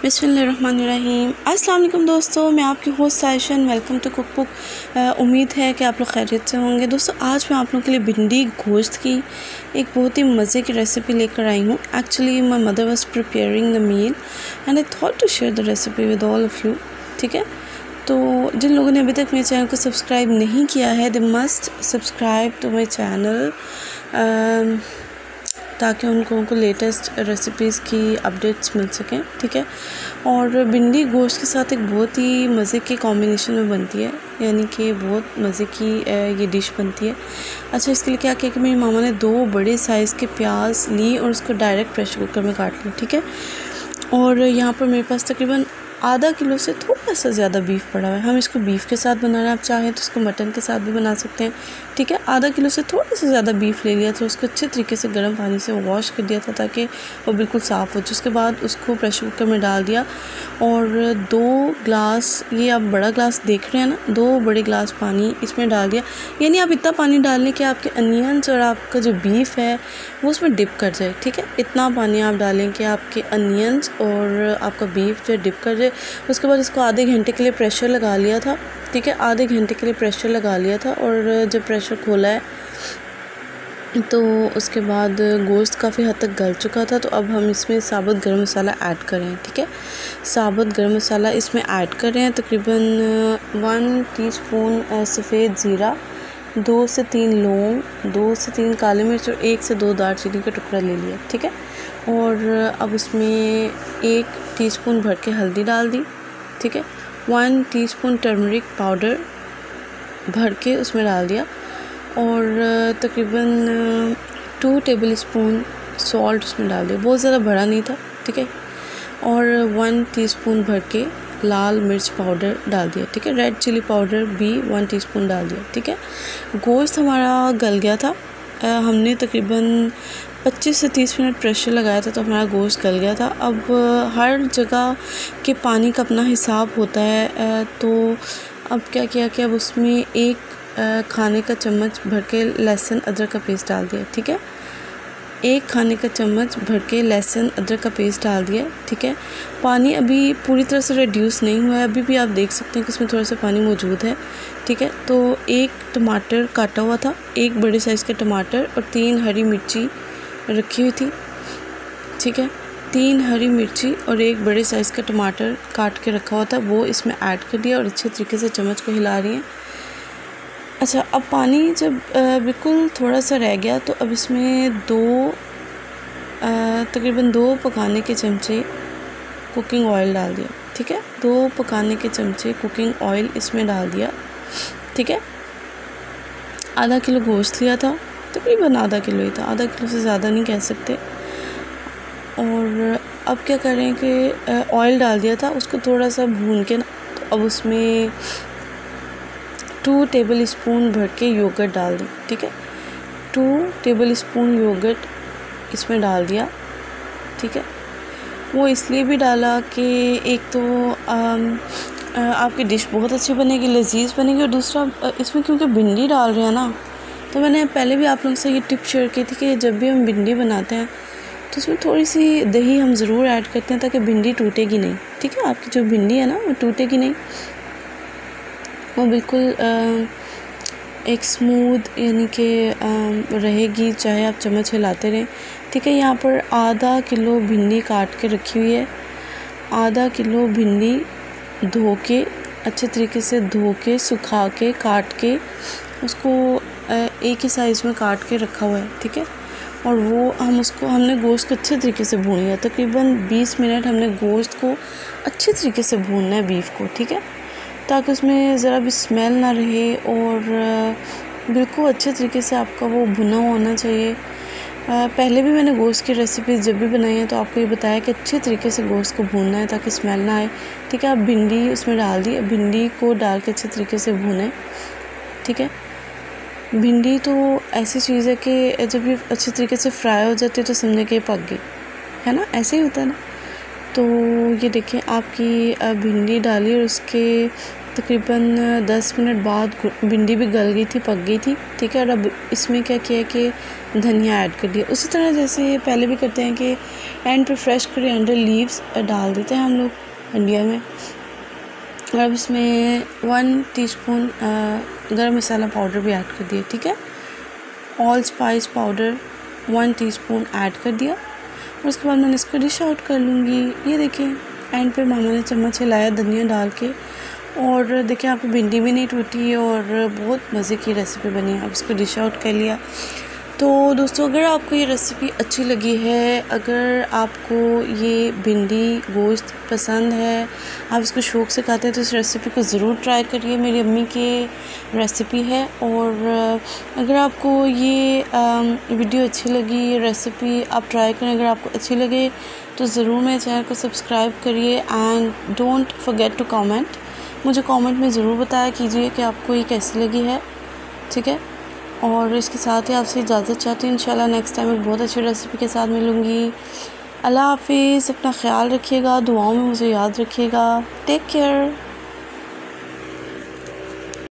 बिस्मिल्लाहिर्रहमानिर्रहीम। अस्सलाम वालेकुम दोस्तों, मैं आपकी host Saishan. Welcome to cookbook. उम्मीद है कि आप लोग खैरियत से होंगे। दोस्तों आज मैं आप लोगों के लिए भिंडी गोश्त की एक बहुत ही मज़े की रेसिपी लेकर आई हूँ। Actually my mother was preparing the meal and I thought to share the recipe with all of you. ठीक है, तो जिन लोगों ने अभी तक मेरे चैनल को सब्सक्राइब नहीं किया है, they must subscribe to my channel ताकि उनको लेटेस्ट रेसिपीज़ की अपडेट्स मिल सकें। ठीक है, और भिंडी गोश्त के साथ एक बहुत ही मज़े के कॉम्बिनेशन में बनती है, यानी कि बहुत मज़े की ये डिश बनती है। अच्छा, इसके लिए क्या किया कि मेरी मामा ने 2 बड़े साइज़ के प्याज ली और उसको डायरेक्ट प्रेशर कुकर में काट लिया। ठीक है, और यहाँ पर मेरे पास तकरीबन आधा किलो से थोड़ा सा ज़्यादा बीफ पड़ा हुआ है। हम इसको बीफ के साथ बनाना है, आप चाहें तो इसको मटन के साथ भी बना सकते हैं। ठीक है, आधा किलो से थोड़ा सा ज़्यादा बीफ ले लिया था, उसको अच्छे तरीके से गर्म पानी से वॉश कर दिया था ताकि वो बिल्कुल साफ़ हो जाए। उसके बाद उसको प्रेशर कुकर में डाल दिया और 2 ग्लास, ये आप बड़ा ग्लास देख रहे हैं ना, 2 बड़े ग्लास पानी इसमें डाल दिया। यानी आप इतना पानी डाल लें कि आपके अनियंस और आपका जो बीफ है वो उसमें डिप कर जाए। ठीक है, इतना पानी आप डालें कि आपके अनियंस और आपका बीफ जो डिप कर जाए। उसके बाद इसको आधे घंटे के लिए प्रेशर लगा लिया था। ठीक है, आधे घंटे के लिए प्रेशर लगा लिया था और जब प्रेशर खोला है तो उसके बाद गोश्त काफ़ी हद तक गल चुका था। तो अब हम इसमें साबुत गरम मसाला ऐड कर रहे हैं। ठीक है, साबुत गरम मसाला इसमें ऐड कर रहे हैं, तकरीबन 1 टीस्पून सफ़ेद ज़ीरा, 2 से 3 लौंग, 2 से 3 काली मिर्च और 1 से 2 दालचीनी का टुकड़ा ले लिया। ठीक है, और अब उसमें 1 टीस्पून भर के हल्दी डाल दी। ठीक है, 1 टीस्पून टर्मरिक पाउडर भर के उसमें डाल दिया और तकरीबन 2 टेबल स्पून सॉल्ट उसमें डाल दिया, बहुत ज़्यादा बड़ा नहीं था। ठीक है, और 1 टीस्पून भर के लाल मिर्च पाउडर डाल दिया। ठीक है, रेड चिली पाउडर भी 1 टीस्पून डाल दिया। ठीक है, गोश्त हमारा गल गया था। हमने तकरीबन 25 से 30 मिनट प्रेशर लगाया था तो हमारा गोश्त गल गया था। अब हर जगह के पानी का अपना हिसाब होता है, तो अब क्या किया कि अब उसमें 1 खाने का चम्मच भर के लहसुन अदरक का पेस्ट डाल दिया। ठीक है, 1 खाने का चम्मच भर के लहसुन अदरक का पेस्ट डाल दिया। ठीक है, पानी अभी पूरी तरह से रिड्यूस नहीं हुआ है, अभी भी आप देख सकते हैं कि इसमें थोड़ा सा पानी मौजूद है। ठीक है, तो 1 टमाटर काटा हुआ था, 1 बड़े साइज़ के टमाटर और 3 हरी मिर्ची रखी हुई थी। ठीक है, 3 हरी मिर्ची और 1 बड़े साइज़ का टमाटर काट के रखा हुआ था, वो इसमें ऐड कर दिया और अच्छे तरीके से चम्मच को हिला रही हैं। अच्छा, अब पानी जब बिल्कुल थोड़ा सा रह गया तो अब इसमें तकरीबन 2 पकाने के चमचे कुकिंग ऑयल डाल दिया। ठीक है, 2 पकाने के चमचे कुकिंग ऑयल इसमें डाल दिया। ठीक है, आधा किलो गोश्त लिया था, तकरीबन आधा किलो ही था, आधा किलो से ज़्यादा नहीं कह सकते। और अब क्या करें कि ऑयल डाल दिया था, उसको थोड़ा सा भून के ना, तो अब उसमें 2 टेबल स्पून भर के योगर्ट डाल दें। ठीक है, 2 टेबल स्पून योगर्ट इसमें डाल दिया। ठीक है, वो इसलिए भी डाला कि एक तो आपकी डिश बहुत अच्छी बनेगी, लजीज बनेगी, और दूसरा इसमें क्योंकि भिंडी डाल रहे हैं ना, तो मैंने पहले भी आप लोगों से ये टिप शेयर की थी कि जब भी हम भिंडी बनाते हैं तो उसमें थोड़ी सी दही हम ज़रूर ऐड करते हैं ताकि भिंडी टूटेगी नहीं। ठीक है, आपकी जो भिंडी है ना वो टूटेगी नहीं, वो बिल्कुल एक स्मूथ यानी कि रहेगी, चाहे आप चम्मच हिलाते रहें। ठीक है, यहाँ पर आधा किलो भिंडी काट के रखी हुई है, आधा किलो भिंडी धो के अच्छे तरीके से धो के सुखा के काट के उसको एक ही साइज़ में काट के रखा हुआ है। ठीक है, और वो हमने गोश्त को अच्छे तरीके से भून लिया, तकरीबन 20 मिनट हमने गोश्त को अच्छे तरीके से भूनना है, बीफ को। ठीक है, ताकि उसमें ज़रा भी स्मेल ना रहे और बिल्कुल अच्छे तरीके से आपका वो भुना होना चाहिए। पहले भी मैंने गोश्त की रेसिपीज़ जब भी बनाई है तो आपको ये बताया कि अच्छे तरीके से गोश्त को भूनना है ताकि स्मेल ना आए। ठीक है, आप भिंडी उसमें डाल दी, भिंडी को डाल के अच्छे तरीके से भूनें। ठीक है, भिंडी तो ऐसी चीज़ है कि जब ये अच्छे तरीके से फ्राई हो जाती है तो समझे कि पक गई है ना, ऐसे ही होता है ना। तो ये देखिए, आपकी भिंडी डाली और उसके तकरीबन 10 मिनट बाद भिंडी भी गल गई थी, पक गई थी, ठीक है। और अब इसमें क्या किया कि धनिया ऐड कर दिया। उसी तरह जैसे पहले भी करते हैं कि एंड पे फ्रेश कोरिएंडर लीव्स डाल देते हैं हम लोग इंडिया में। और अब इसमें 1 टीस्पून गरम मसाला पाउडर भी ऐड कर दिया, ठीक है। All spice powder 1 teaspoon add कर दिया। और उसके बाद मैंने इसको डिश आउट कर लूँगी। ये देखिए एंड पे मामा ने चम्मच हिलाया धनिया डाल के, और देखिए आपकी भिंडी भी नहीं टूटी और बहुत मज़े की रेसिपी बनी। अब इसको डिश आउट कर लिया। तो दोस्तों अगर आपको ये रेसिपी अच्छी लगी है, अगर आपको ये भिंडी गोश्त पसंद है, आप इसको शौक़ से खाते हैं, तो इस रेसिपी को ज़रूर ट्राई करिए। मेरी अम्मी की रेसिपी है। और अगर आपको ये वीडियो अच्छी लगी, ये रेसिपी आप ट्राई करें। अगर आपको अच्छी लगे तो ज़रूर मेरे चैनल को सब्सक्राइब करिए and don't forget to comment. मुझे कमेंट में ज़रूर बताया कीजिए कि आपको ये कैसी लगी है, ठीक है। और इसके साथ ही आपसे इजाज़त चाहती हूँ। इंशाल्लाह नेक्स्ट टाइम एक बहुत अच्छी रेसिपी के साथ मिलूँगी। अल्लाह हाफिज़। अपना ख्याल रखिएगा, दुआओं में मुझे याद रखिएगा। Take care.